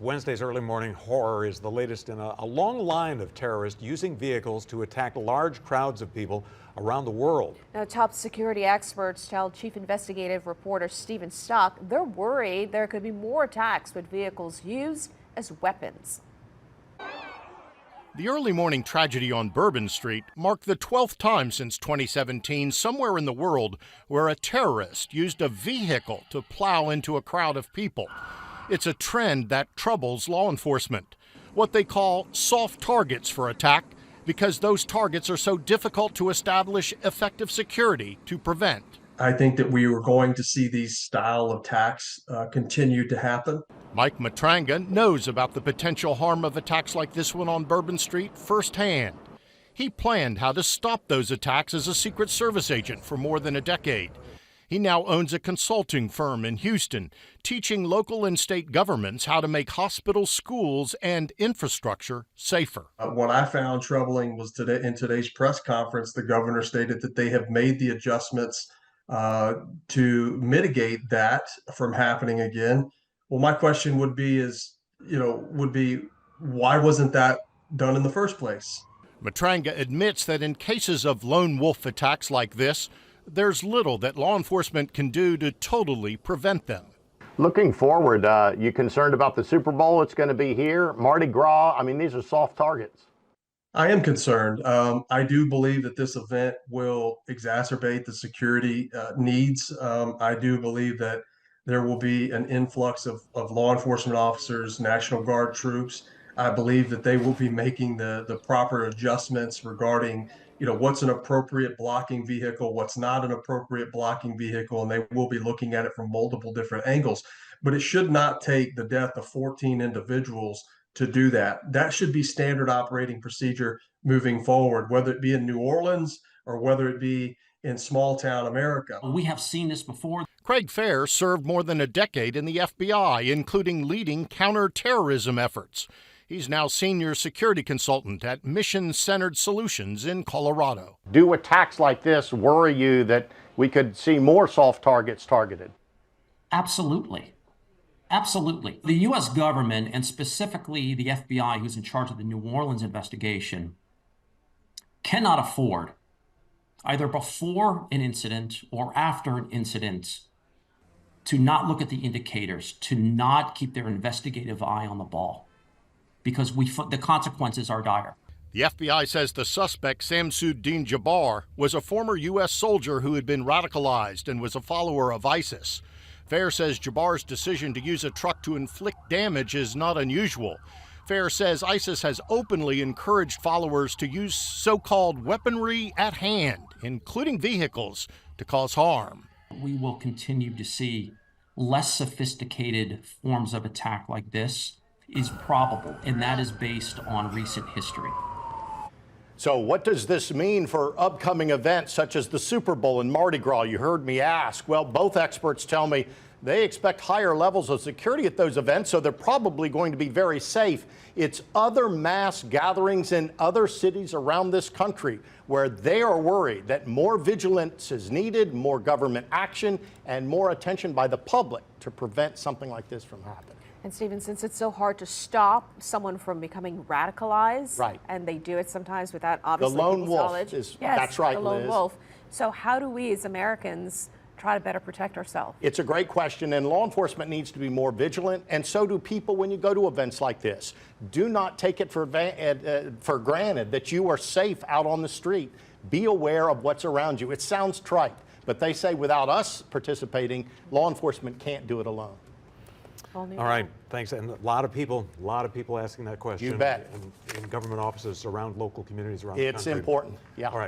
Wednesday's early morning horror is the latest in a long line of terrorists using vehicles to attack large crowds of people around the world. Now, top security experts tell Chief Investigative Reporter Stephen Stock they're worried there could be more attacks with vehicles used as weapons. The early morning tragedy on Bourbon Street marked the 12th time since 2017 somewhere in the world where a terrorist used a vehicle to plow into a crowd of people. It's a trend that troubles law enforcement, what they call soft targets for attack, because those targets are so difficult to establish effective security to prevent. I think that we were going to see these style of attacks continue to happen. Mike Matranga knows about the potential harm of attacks like this one on Bourbon Street firsthand. He planned how to stop those attacks as a Secret Service agent for more than a decade. He now owns a consulting firm in Houston, teaching local and state governments how to make hospitals, schools, and infrastructure safer. What I found troubling was in today's press conference, the governor stated that they have made the adjustments to mitigate that from happening again. Well, my question would be why wasn't that done in the first place? Matranga admits that in cases of lone wolf attacks like this, there's little that law enforcement can do to totally prevent them. Looking forward, you concerned about the Super Bowl? It's going to be here. Mardi Gras, I mean, these are soft targets. I am concerned. I do believe that this event will exacerbate the security needs. I do believe that there will be an influx of law enforcement officers, National Guard troops. I believe that they will be making the proper adjustments regarding what's an appropriate blocking vehicle, what's not an appropriate blocking vehicle, and they will be looking at it from multiple different angles. But it should not take the death of 14 individuals to do that. That should be standard operating procedure moving forward, whether it be in New Orleans or whether it be in small town America. We have seen this before. Craig Fair served more than a decade in the FBI, including leading counterterrorism efforts. He's now senior security consultant at Mission Centered Solutions in Colorado. Do attacks like this worry you that we could see more soft targets targeted? Absolutely. Absolutely. The U.S. government, and specifically the FBI, who's in charge of the New Orleans investigation, cannot afford, either before an incident or after an incident, to not look at the indicators, to not keep their investigative eye on the ball, because the consequences are dire. The FBI says the suspect, Samsudeen Jabbar, was a former U.S. soldier who had been radicalized and was a follower of ISIS. Fair says Jabbar's decision to use a truck to inflict damage is not unusual. Fair says ISIS has openly encouraged followers to use so-called weaponry at hand, including vehicles, to cause harm. We will continue to see less sophisticated forms of attack like this is probable, and that is based on recent history. So what does this mean for upcoming events such as the Super Bowl and Mardi Gras? You heard me ask. Well, both experts tell me they expect higher levels of security at those events, so they're probably going to be very safe. It's other mass gatherings in other cities around this country where they are worried that more vigilance is needed, more government action, and more attention by the public to prevent something like this from happening. And Stephen, since it's so hard to stop someone from becoming radicalized, right, and they do it sometimes without obviously the lone wolf knowledge. is, yes, that's right, the lone Liz. wolf. So how do we as Americans try to better protect ourselves? It's a great question, and law enforcement needs to be more vigilant, and so do people when you go to events like this. Do not take it for granted that you are safe out on the street. Be aware of what's around you. It sounds trite, but they say without us participating, law enforcement can't do it alone. All right, thanks. And a lot of people asking that question. You bet. In government offices around local communities around the country. It's important, yeah. All right.